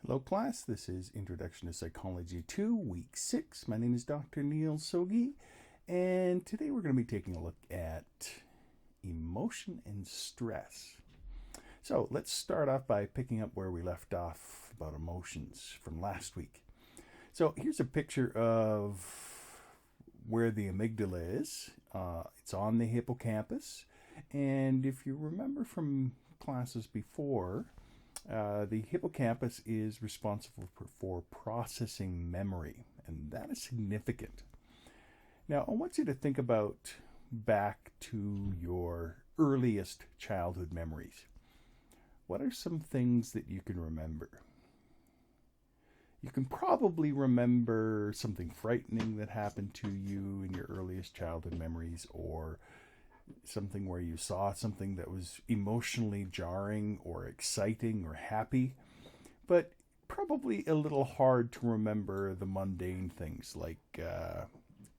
Hello class, this is Introduction to Psychology 2, Week 6. My name is Dr. Neil Sogi, and today we're going to be taking a look at emotion and stress. So let's start off by picking up where we left off about emotions from last week. So here's a picture of where the amygdala is. It's on the hippocampus, and if you remember from classes before, the hippocampus is responsible for processing memory, and that is significant. Now, I want you to think about back to your earliest childhood memories. What are some things that you can remember? You can probably remember something frightening that happened to you in your earliest childhood memories, or something where you saw something that was emotionally jarring or exciting or happy, but probably a little hard to remember the mundane things like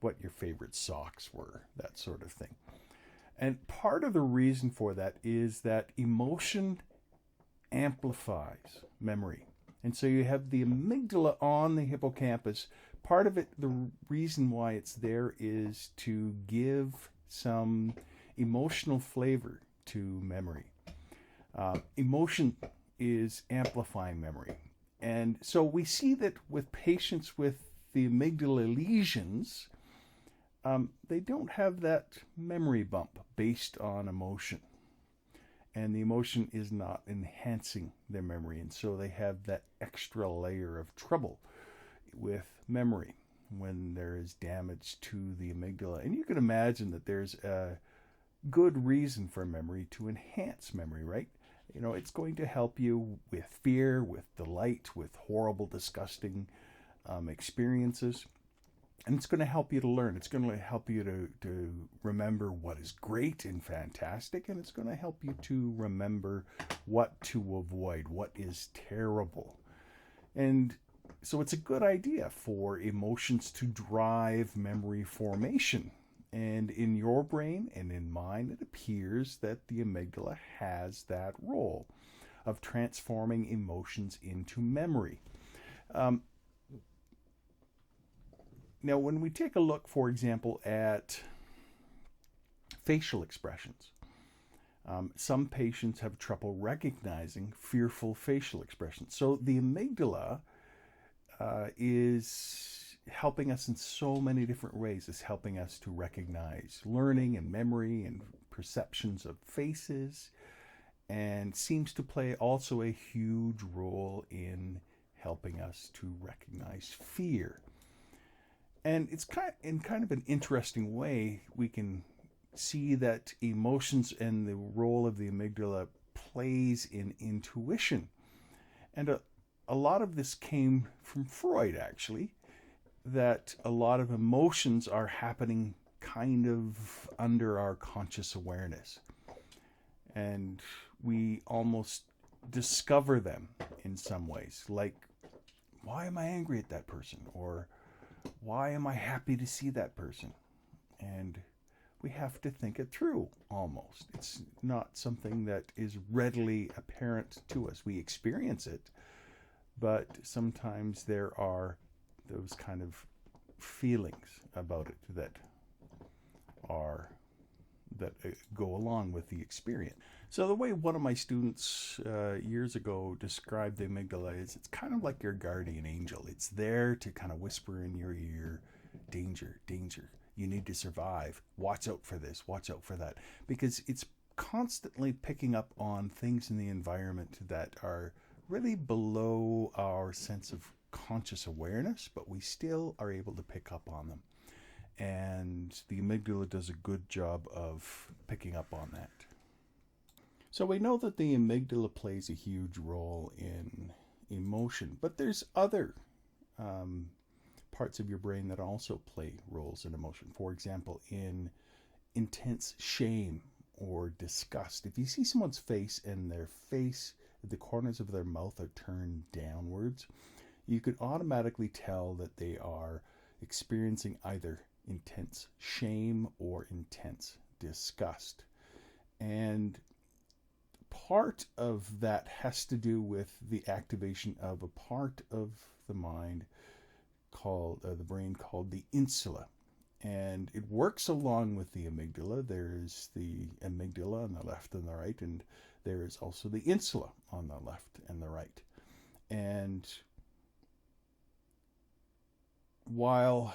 what your favorite socks were, that sort of thing. And part of the reason for that is that emotion amplifies memory. And so you have the amygdala on the hippocampus. Part of it, the reason why it's there is to give some emotional flavor to memory. Emotion is amplifying memory. And so we see that with patients with the amygdala lesions, they don't have that memory bump based on emotion. And the emotion is not enhancing their memory. And so they have that extra layer of trouble with memory when there is damage to the amygdala. And you can imagine that there's a good reason for memory to enhance memory, right? You know, it's going to help you with fear, with delight, with horrible, disgusting experiences. And it's going to help you to learn. It's going to help you to remember what is great and fantastic. And it's going to help you to remember what to avoid, what is terrible. And so it's a good idea for emotions to drive memory formation. And in your brain and in mine, it appears that the amygdala has that role of transforming emotions into memory. Now, when we take a look, for example, at facial expressions, some patients have trouble recognizing fearful facial expressions. So the amygdala is helping us in so many different ways. It's helping us to recognize learning and memory and perceptions of faces, and seems to play also a huge role in helping us to recognize fear. And it's kind of an interesting way we can see that emotions and the role of the amygdala plays in intuition. And a lot of this came from Freud, actually, that a lot of emotions are happening kind of under our conscious awareness. And we almost discover them in some ways, like, why am I angry at that person? Or why am I happy to see that person? And we have to think it through almost. It's not something that is readily apparent to us. We experience it, but sometimes there are those kind of feelings about it that go along with the experience. So the way one of my students years ago described the amygdala is, it's kind of like your guardian angel. It's there to kind of whisper in your ear, danger, danger. You need to survive. Watch out for this, watch out for that. Because it's constantly picking up on things in the environment that are really below our sense of conscious awareness, but we still are able to pick up on them. And the amygdala does a good job of picking up on that. So we know that the amygdala plays a huge role in emotion, but there's other parts of your brain that also play roles in emotion. For example, in intense shame or disgust. If you see someone's face and their face, the corners of their mouth are turned downwards, you could automatically tell that they are experiencing either intense shame or intense disgust. And part of that has to do with the activation of a part of the mind called the brain called the insula. And it works along with the amygdala. There's the amygdala on the left and the right, and there is also the insula on the left and the right. And while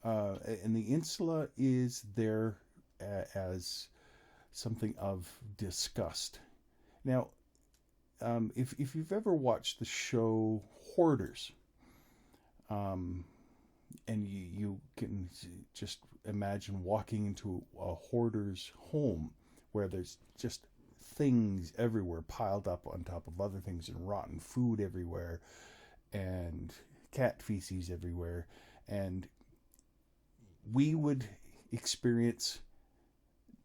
and the insula is there as something of disgust. Now, if you've ever watched the show Hoarders, and you can just imagine walking into a hoarder's home where there's just things everywhere piled up on top of other things, and rotten food everywhere, and cat feces everywhere, and we would experience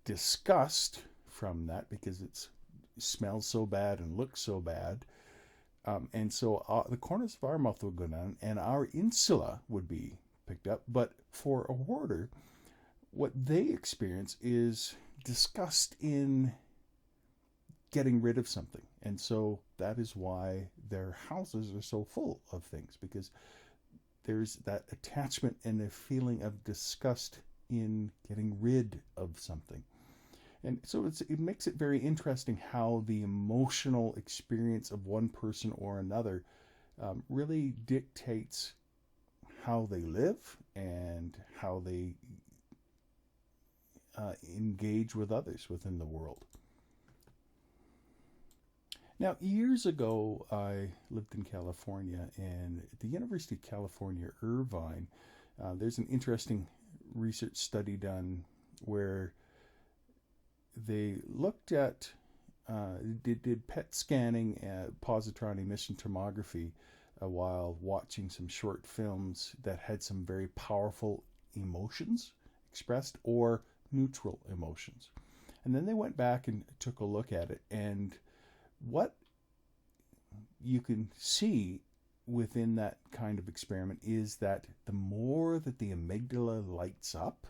disgust from that because it smells so bad and looks so bad. And so the corners of our mouth would go down and our insula would be picked up. But for a hoarder, what they experience is disgust in getting rid of something. And so that is why their houses are so full of things, because there's that attachment and a feeling of disgust in getting rid of something. And so it makes it very interesting how the emotional experience of one person or another really dictates how they live and how they engage with others within the world. Now, years ago, I lived in California, and at the University of California, Irvine, there's an interesting research study done where they looked at, did PET scanning, positron emission tomography, while watching some short films that had some very powerful emotions expressed or neutral emotions. And then they went back and took a look at it, and what you can see within that kind of experiment is that the more that the amygdala lights up,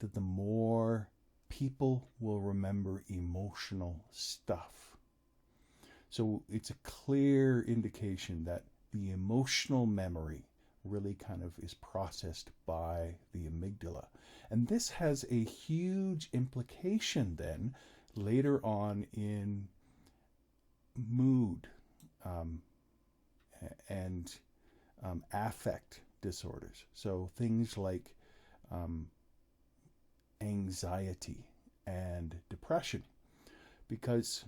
that the more people will remember emotional stuff. So it's a clear indication that the emotional memory really kind of is processed by the amygdala. And this has a huge implication then later on in mood and affect disorders. So things like anxiety and depression, because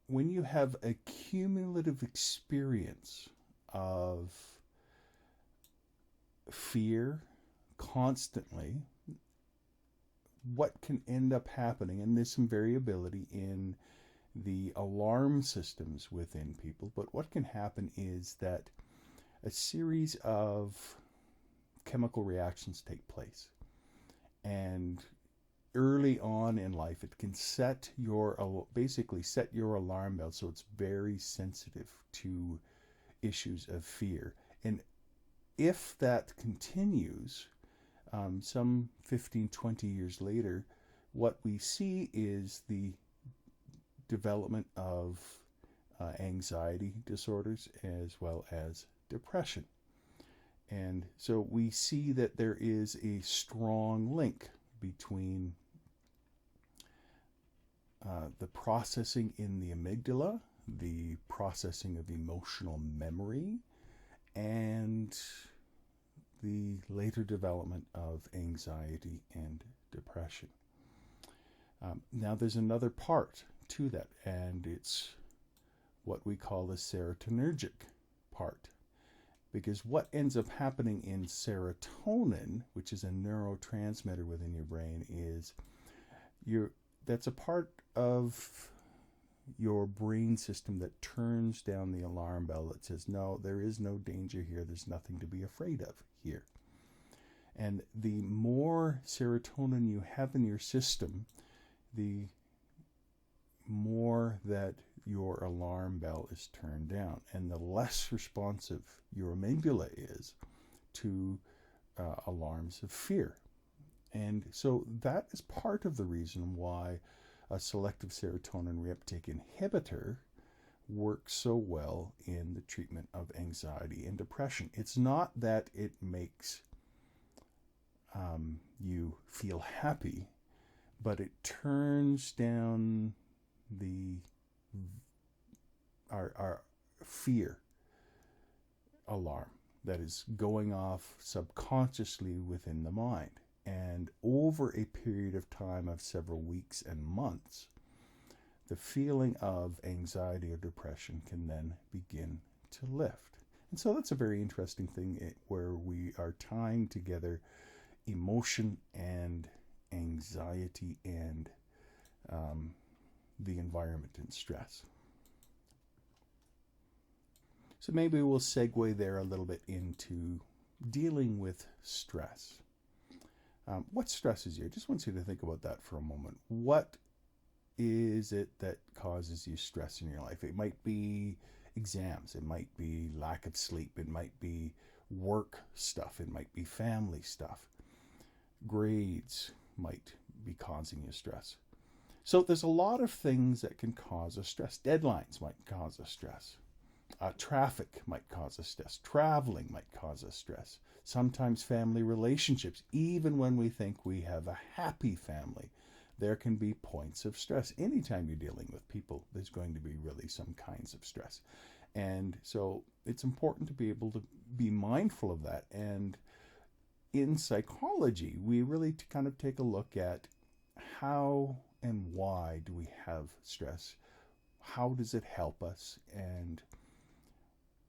when you have a cumulative experience of fear constantly, what can end up happening, and there's some variability in the alarm systems within people, but what can happen is that a series of chemical reactions take place. And early on in life, it can basically set your alarm bell so it's very sensitive to issues of fear. And if that continues, some 15, 20 years later, what we see is the development of anxiety disorders as well as depression. And so we see that there is a strong link between the processing in the amygdala, the processing of emotional memory, and the later development of anxiety and depression. Now there's another part to that, and it's what we call the serotonergic part. Because what ends up happening in serotonin, which is a neurotransmitter within your brain, is that's a part of your brain system that turns down the alarm bell that says, no, there is no danger here. There's nothing to be afraid of here. And the more serotonin you have in your system, the more that your alarm bell is turned down, and the less responsive your amygdala is to alarms of fear. And so that is part of the reason why a selective serotonin reuptake inhibitor works so well in the treatment of anxiety and depression. It's not that it makes you feel happy, but it turns down our fear alarm that is going off subconsciously within the mind. And over a period of time of several weeks and months, the feeling of anxiety or depression can then begin to lift. And so that's a very interesting thing where we are tying together emotion and anxiety and the environment and stress. So maybe we'll segue there a little bit into dealing with stress. What stresses you? I just want you to think about that for a moment. What is it that causes you stress in your life? It might be exams. It might be lack of sleep. It might be work stuff. It might be family stuff. Grades might be causing you stress. So there's a lot of things that can cause us stress. Deadlines might cause us stress. Traffic might cause us stress. Traveling might cause us stress. Sometimes family relationships, even when we think we have a happy family, there can be points of stress. Anytime you're dealing with people, there's going to be really some kinds of stress. And so it's important to be able to be mindful of that. And in psychology, we really kind of take a look at how and why do we have stress? How does it help us? And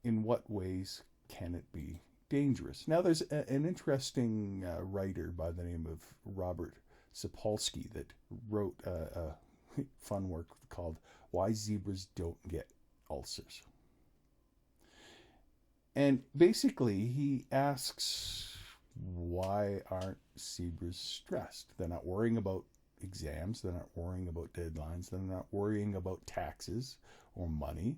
in what ways can it be dangerous? Now, there's an interesting writer by the name of Robert Sapolsky that wrote a fun work called Why Zebras Don't Get Ulcers. And basically, he asks, why aren't zebras stressed? They're not worrying about exams. They're not worrying about deadlines. They're not worrying about taxes or money.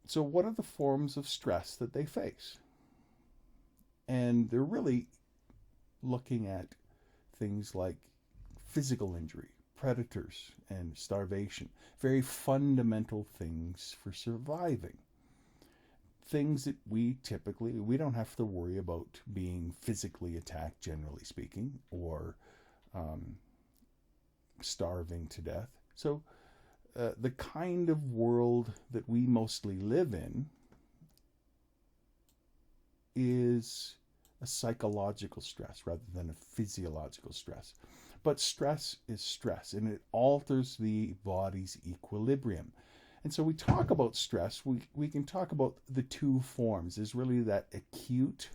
So what are the forms of stress that they face? And they're really looking at things like physical injury, predators, and starvation. Very fundamental things for surviving. Things that we don't have to worry about being physically attacked, generally speaking, or starving to death. So the kind of world that we mostly live in is a psychological stress rather than a physiological stress. But stress is stress, and it alters the body's equilibrium. And so we talk about stress, we can talk about the two forms. There's really that acute,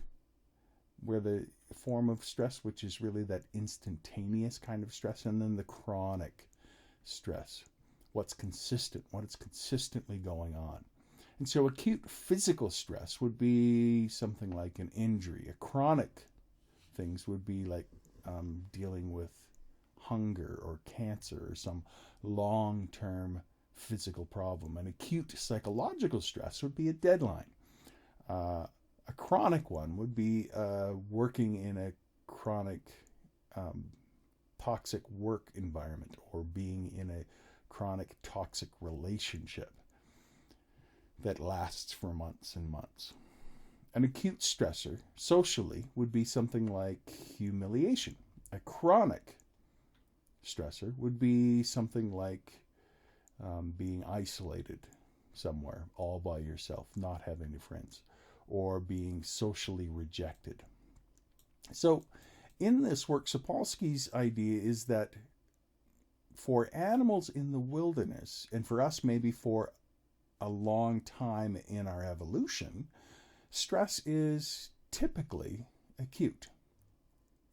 where the form of stress, which is really that instantaneous kind of stress, and then the chronic stress. What's consistent, what is consistently going on. And so acute physical stress would be something like an injury. A chronic things would be like dealing with hunger or cancer or some long-term physical problem. An acute psychological stress would be a deadline. A chronic one would be working in a chronic toxic work environment, or being in a chronic toxic relationship that lasts for months and months. An acute stressor socially would be something like humiliation. A chronic stressor would be something like being isolated somewhere all by yourself, not having any friends, or being socially rejected. So in this work, Sapolsky's idea is that for animals in the wilderness, and for us maybe for a long time in our evolution, stress is typically acute.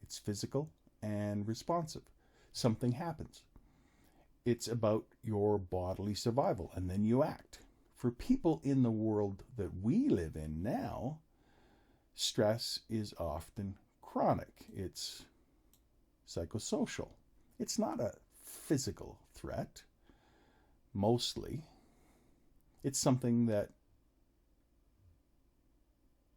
It's physical and responsive. Something happens. It's about your bodily survival, and then you act. For people in the world that we live in now, stress is often chronic. It's psychosocial. It's not a physical threat, mostly. It's something that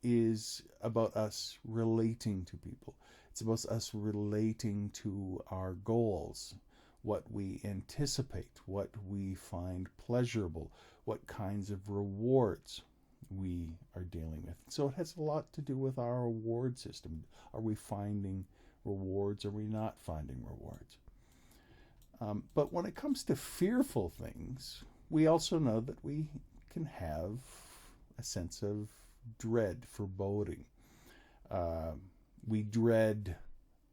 is about us relating to people. It's about us relating to our goals, what we anticipate, what we find pleasurable, what kinds of rewards we are dealing with. So it has a lot to do with our reward system. Are we finding rewards? Are we not finding rewards? But when it comes to fearful things, we also know that we can have a sense of dread, foreboding. We dread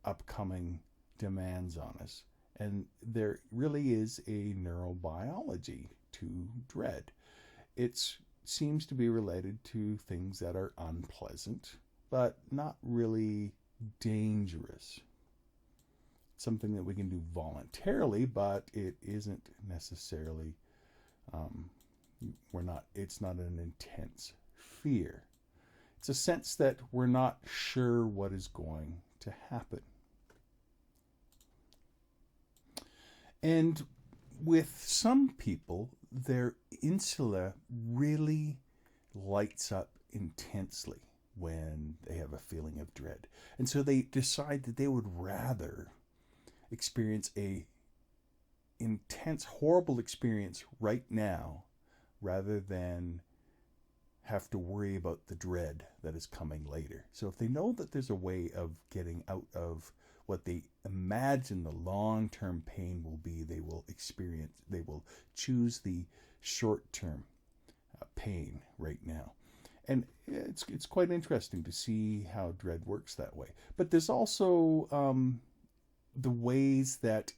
upcoming demands on us. And there really is a neurobiology to dread. It seems to be related to things that are unpleasant, but not really dangerous. Something that we can do voluntarily, but it isn't necessarily, it's not an intense fear. It's a sense that we're not sure what is going to happen. And with some people, their insula really lights up intensely when they have a feeling of dread. And so they decide that they would rather experience a intense, horrible experience right now rather than have to worry about the dread that is coming later. So if they know that there's a way of getting out of what they imagine the long-term pain will be, they will choose the short-term pain right now. And it's quite interesting to see how dread works that way. But there's also the ways that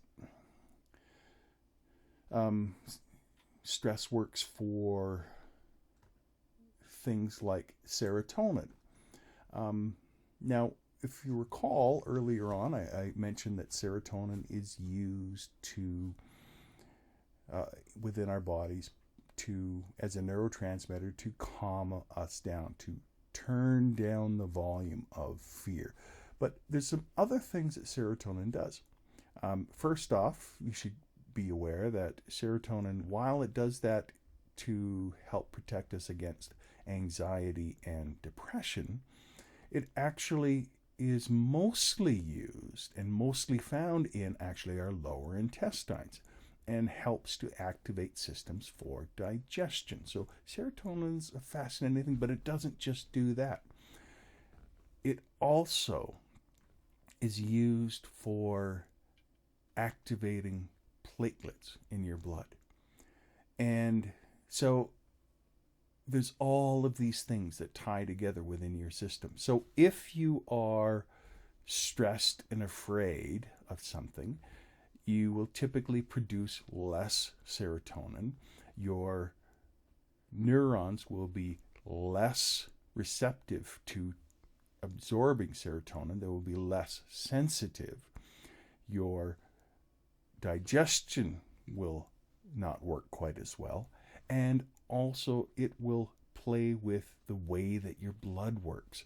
stress works for things like serotonin. Now, if you recall earlier on, I mentioned that serotonin is used to within our bodies as a neurotransmitter to calm us down, to turn down the volume of fear. But there's some other things that serotonin does. First off, you should be aware that serotonin, while it does that to help protect us against anxiety and depression, it actually is mostly used and mostly found in actually our lower intestines and helps to activate systems for digestion. So serotonin's a fascinating thing, but it doesn't just do that. It also is used for activating platelets in your blood. And so there's all of these things that tie together within your system. So if you are stressed and afraid of something, you will typically produce less serotonin. Your neurons will be less receptive to absorbing serotonin. They will be less sensitive. Your digestion will not work quite as well. And also it will play with the way that your blood works.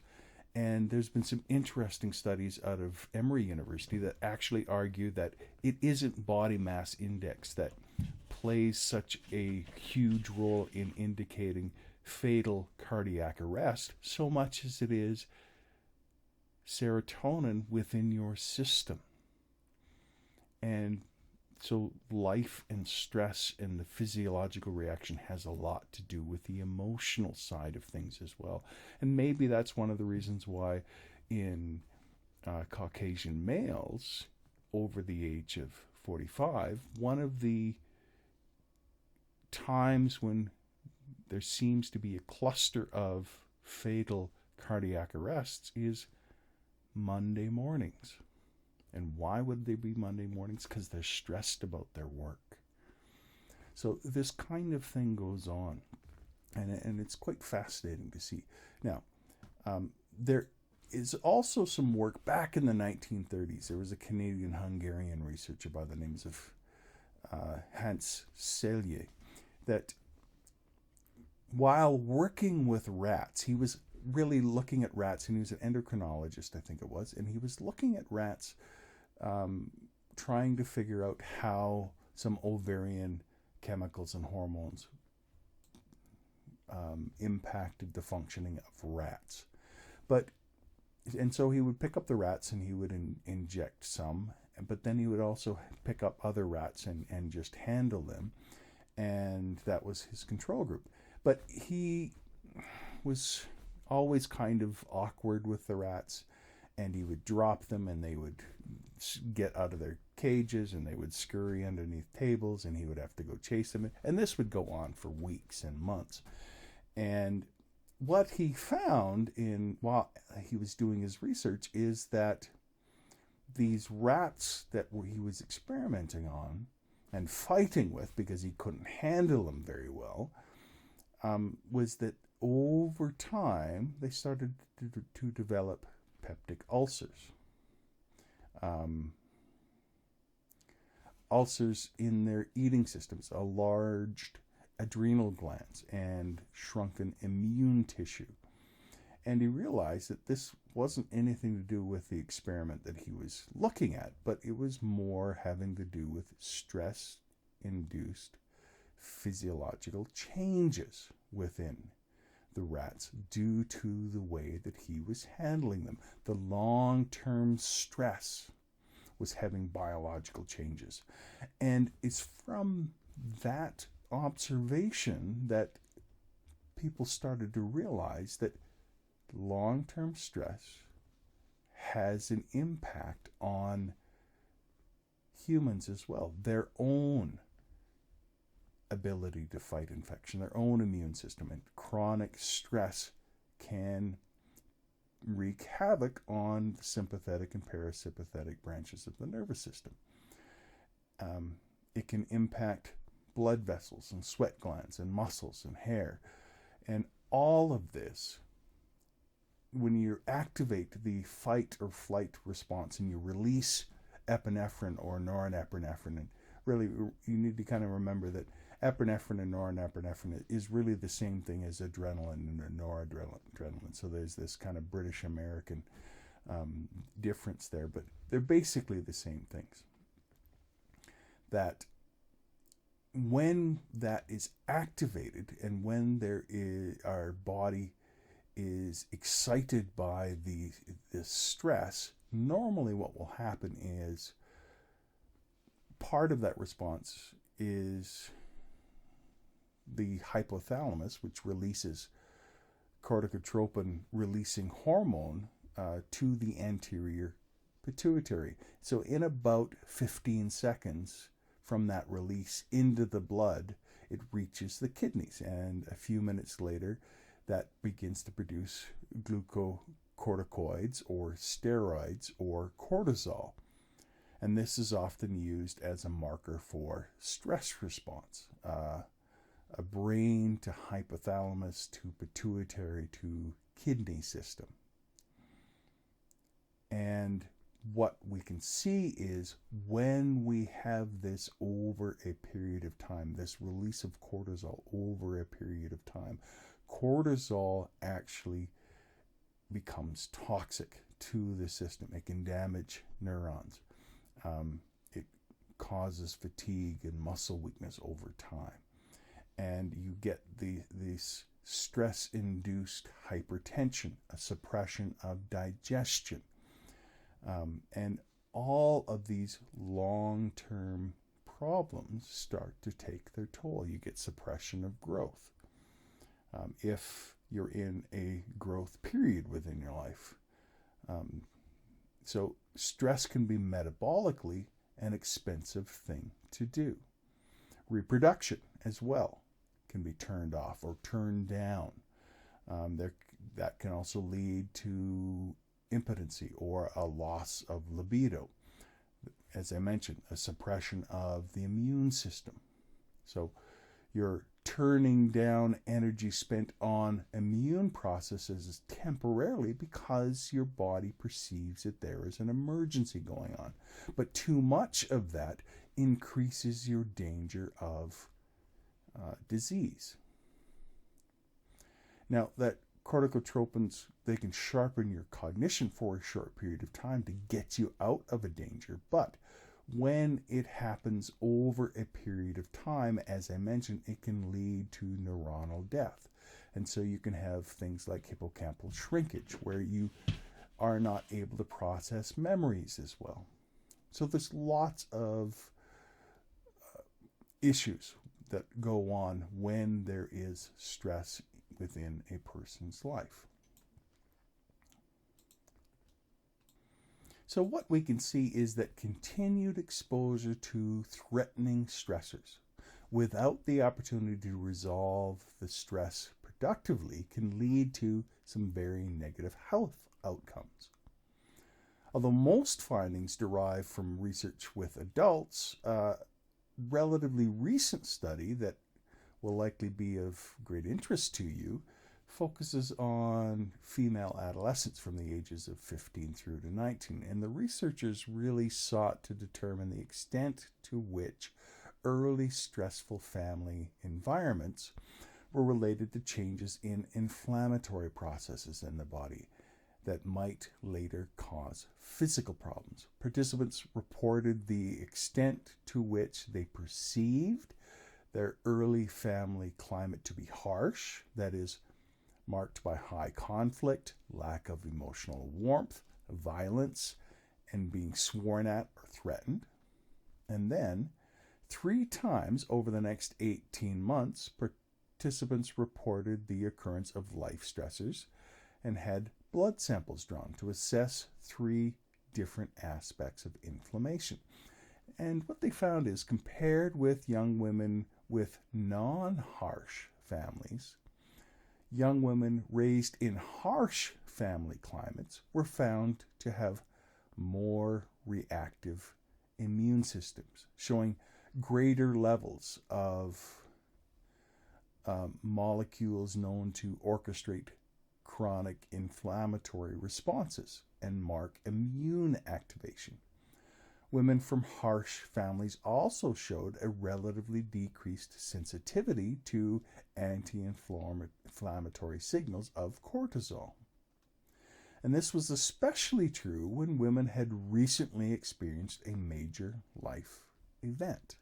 And there's been some interesting studies out of Emory University that actually argue that it isn't body mass index that plays such a huge role in indicating fatal cardiac arrest so much as it is serotonin within your system. And so life and stress and the physiological reaction has a lot to do with the emotional side of things as well. And maybe that's one of the reasons why in Caucasian males over the age of 45, one of the times when there seems to be a cluster of fatal cardiac arrests is Monday mornings. And why would they be Monday mornings? Because they're stressed about their work. So this kind of thing goes on. And it's quite fascinating to see. Now, there is also some work back in the 1930s. There was a Canadian-Hungarian researcher by the names of Hans Selye that while working with rats, he was really looking at rats, and he was an endocrinologist, I think it was, and he was looking at rats trying to figure out how some ovarian chemicals and hormones impacted the functioning of rats. But And so he would pick up the rats and he would inject some, but then he would also pick up other rats and just handle them. And that was his control group. But he was always kind of awkward with the rats, and he would drop them and they would get out of their cages and they would scurry underneath tables and he would have to go chase them. And this would go on for weeks and months. And what he found while he was doing his research is that these rats that he was experimenting on and fighting with because he couldn't handle them very well, was that over time they started to develop peptic ulcers. Ulcers in their eating systems, enlarged adrenal glands, and shrunken immune tissue. And he realized that this wasn't anything to do with the experiment that he was looking at, but it was more having to do with stress-induced physiological changes within the rats due to the way that he was handling them. The long-term stress was having biological changes. And it's from that observation that people started to realize that long-term stress has an impact on humans as well. Their own ability to fight infection, their own immune system, and chronic stress can wreak havoc on the sympathetic and parasympathetic branches of the nervous system. It can impact blood vessels and sweat glands and muscles and hair. And all of this, when you activate the fight or flight response and you release epinephrine or norepinephrine, and really you need to kind of remember that epinephrine and norepinephrine is really the same thing as adrenaline and noradrenaline. So there's this kind of British-American difference there, but they're basically the same things. That when that is activated and when our body is excited by this stress, normally what will happen is part of that response is the hypothalamus, which releases corticotropin releasing hormone to the anterior pituitary. So in about 15 seconds from that release into the blood, it reaches the kidneys, and a few minutes later that begins to produce glucocorticoids or steroids or cortisol. And this is often used as a marker for stress response. A brain to hypothalamus to pituitary to kidney system. And what we can see is when we have this over a period of time, this release of cortisol over a period of time, cortisol actually becomes toxic to the system. It can damage neurons. It causes fatigue and muscle weakness over time. And you get this stress-induced hypertension, a suppression of digestion. And all of these long-term problems start to take their toll. You get suppression of growth. If you're in a growth period within your life. So stress can be metabolically an expensive thing to do. Reproduction as well can be turned off or turned down. That can also lead to impotency or a loss of libido. As I mentioned, a suppression of the immune system. So you're turning down energy spent on immune processes temporarily because your body perceives that there is an emergency going on. But too much of that increases your danger of disease. Now, that corticotropins, they can sharpen your cognition for a short period of time to get you out of a danger, but when it happens over a period of time, as I mentioned, it can lead to neuronal death. And so you can have things like hippocampal shrinkage, where you are not able to process memories as well. So there's lots of issues that go on when there is stress within a person's life. So what we can see is that continued exposure to threatening stressors without the opportunity to resolve the stress productively can lead to some very negative health outcomes. Although most findings derive from research with adults, a relatively recent study that will likely be of great interest to you focuses on female adolescents from the ages of 15 through to 19. And the researchers really sought to determine the extent to which early stressful family environments were related to changes in inflammatory processes in the body that might later cause physical problems. Participants reported the extent to which they perceived their early family climate to be harsh, that is, marked by high conflict, lack of emotional warmth, violence, and being sworn at or threatened. And then, 3 times over the next 18 months, participants reported the occurrence of life stressors and had blood samples drawn to assess 3 different aspects of inflammation. And what they found is, compared with young women with non-harsh families, young women raised in harsh family climates were found to have more reactive immune systems, showing greater levels of molecules known to orchestrate chronic inflammatory responses and mark immune activation. Women from harsh families also showed a relatively decreased sensitivity to anti-inflammatory signals of cortisol. And this was especially true when women had recently experienced a major life event.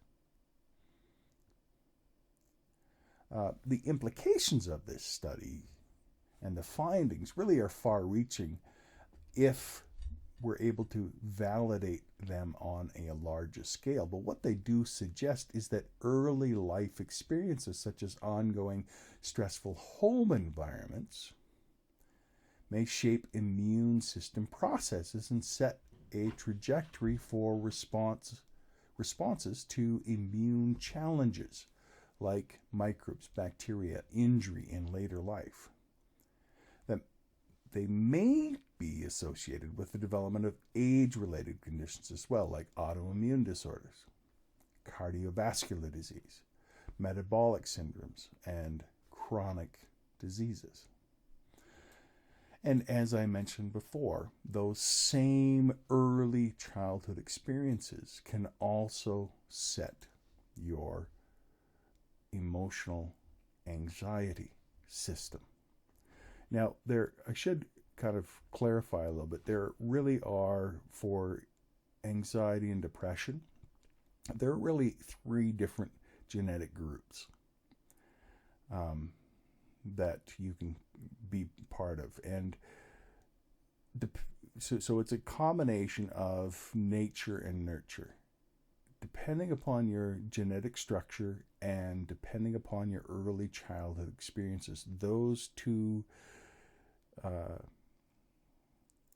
The implications of this study and the findings really are far-reaching if we're able to validate them on a larger scale. But what they do suggest is that early life experiences, such as ongoing stressful home environments, may shape immune system processes and set a trajectory for responses to immune challenges like microbes, bacteria, injury in later life. That they may be associated with the development of age-related conditions as well, like autoimmune disorders, cardiovascular disease, metabolic syndromes, and chronic diseases. And as I mentioned before, those same early childhood experiences can also set your emotional anxiety system. Now, I should kind of clarify a little bit. There really are, for anxiety and depression, there are really 3 different genetic groups that you can be part of. And so it's a combination of nature and nurture. Depending upon your genetic structure and depending upon your early childhood experiences, those 2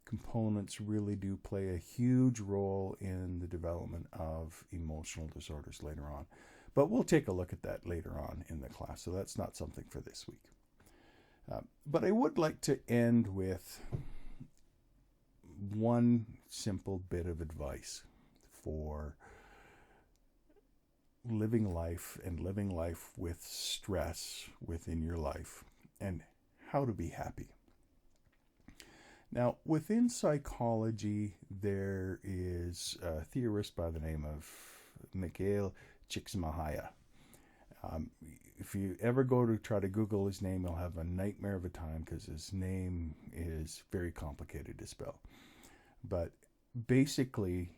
components really do play a huge role in the development of emotional disorders later on. But we'll take a look at that later on in the class, so that's not something for this week. But I would like to end with one simple bit of advice for living life with stress within your life and how to be happy. Now, within psychology, there is a theorist by the name of Mikhail Csikszentmihalyi. If you ever go to try to Google his name, you'll have a nightmare of a time because his name is very complicated to spell. But basically,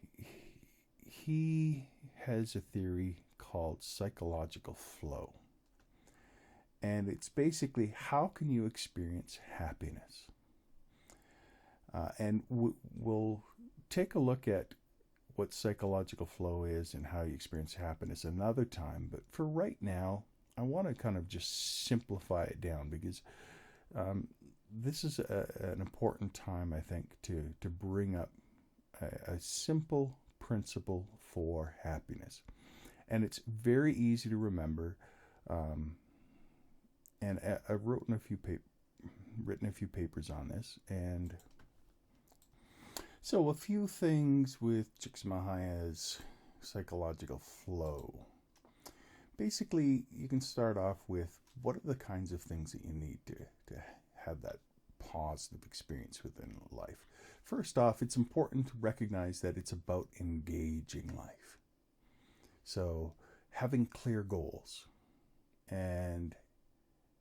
he has a theory called psychological flow. And it's basically, how can you experience happiness? And we'll take a look at what psychological flow is and how you experience happiness another time. But for right now, I want to kind of just simplify it down, because this is an important time, I think, to bring up a simple principle for happiness. And it's very easy to remember. And I've written a few papers on this. And so a few things with Csikszentmihalyi's psychological flow. Basically, you can start off with, what are the kinds of things that you need to have that positive experience within life? First off, it's important to recognize that it's about engaging life. So having clear goals and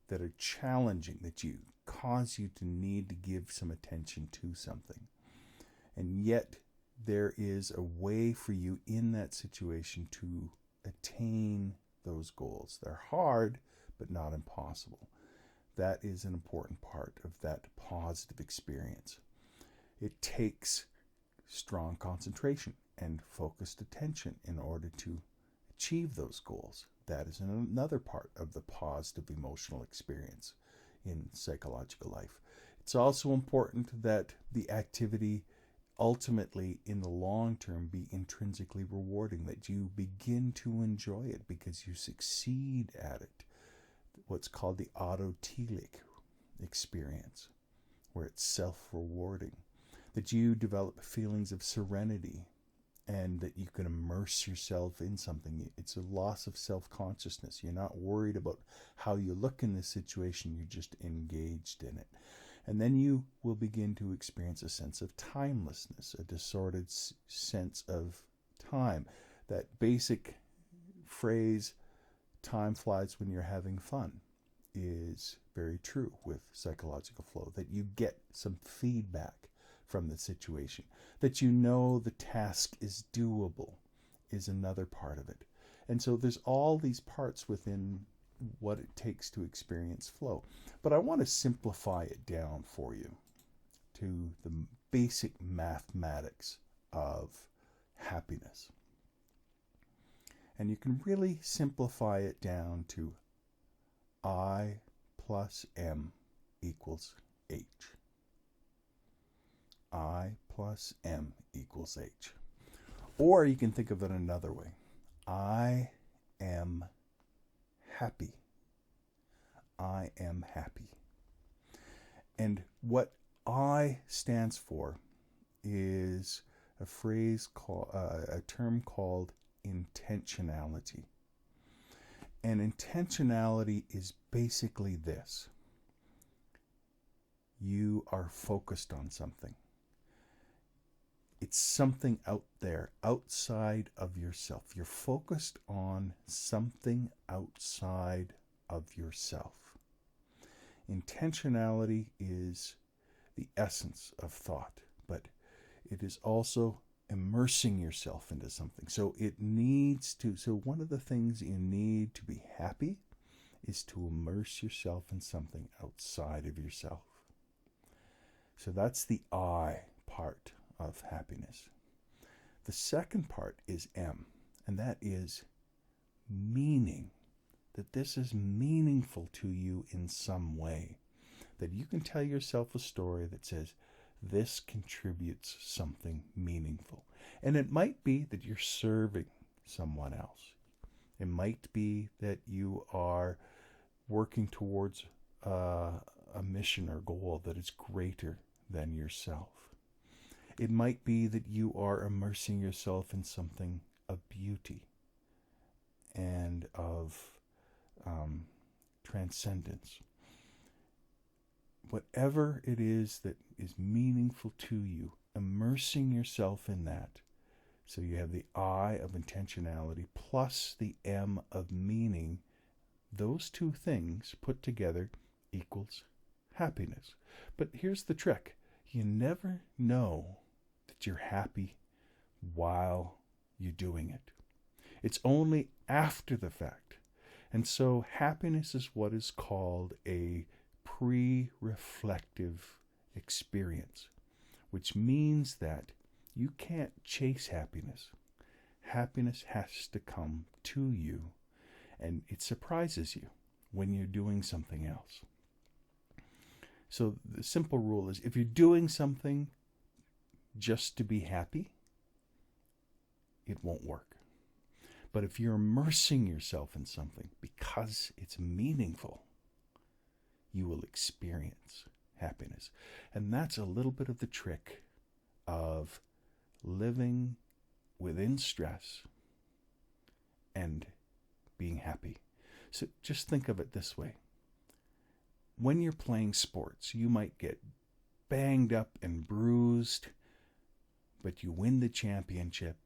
that are challenging, that you cause you to need to give some attention to something. And yet there is a way for you in that situation to attain those goals. They're hard, but not impossible. That is an important part of that positive experience. It takes strong concentration and focused attention in order to achieve those goals. That is another part of the positive emotional experience in psychological life. It's also important that the activity ultimately, in the long term, be intrinsically rewarding, that you begin to enjoy it because you succeed at it. What's called the autotelic experience, where it's self-rewarding. That you develop feelings of serenity and that you can immerse yourself in something. It's a loss of self-consciousness. You're not worried about how you look in this situation. You're just engaged in it. And then you will begin to experience a sense of timelessness, a disordered sense of time. That basic phrase, time flies when you're having fun, is very true with psychological flow. That you get some feedback from the situation. That you know the task is doable is another part of it. And so there's all these parts within what it takes to experience flow. But I want to simplify it down for you to the basic mathematics of happiness. And you can really simplify it down to I plus M equals H. I plus M equals H. Or you can think of it another way. I am happy. I am happy. And what I stands for is a term called intentionality. And intentionality is basically this. You are focused on something. It's something out there, outside of yourself. You're focused on something outside of yourself. Intentionality is the essence of thought, but it is also immersing yourself into something. So one of the things you need to be happy is to immerse yourself in something outside of yourself. So that's the I part of happiness. The second part is M, and that is meaning. That this is meaningful to you in some way. That you can tell yourself a story that says, this contributes something meaningful. And it might be that you're serving someone else. It might be that you are working towards a mission or goal that is greater than yourself. It might be that you are immersing yourself in something of beauty and of transcendence. Whatever it is that is meaningful to you, immersing yourself in that. So you have the I of intentionality plus the M of meaning. Those two things put together equals happiness. But here's the trick. You never know that you're happy while you're doing it. It's only after the fact. And so happiness is what is called a pre-reflective experience, which means that you can't chase happiness. Happiness has to come to you, and it surprises you when you're doing something else. So the simple rule is, if you're doing something just to be happy, it won't work. But if you're immersing yourself in something because it's meaningful, you will experience happiness. And that's a little bit of the trick of living within stress and being happy. So just think of it this way. When you're playing sports, you might get banged up and bruised, but you win the championship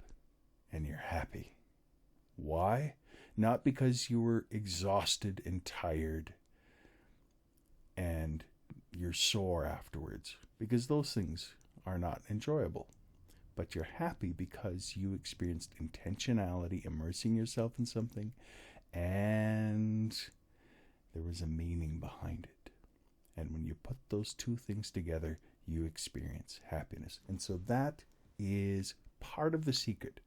and you're happy. Why? Not because you were exhausted and tired and you're sore afterwards, because those things are not enjoyable. But you're happy because you experienced intentionality, immersing yourself in something, and there was a meaning behind it. And when you put those two things together, you experience happiness. And so that is part of the secret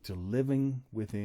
to living within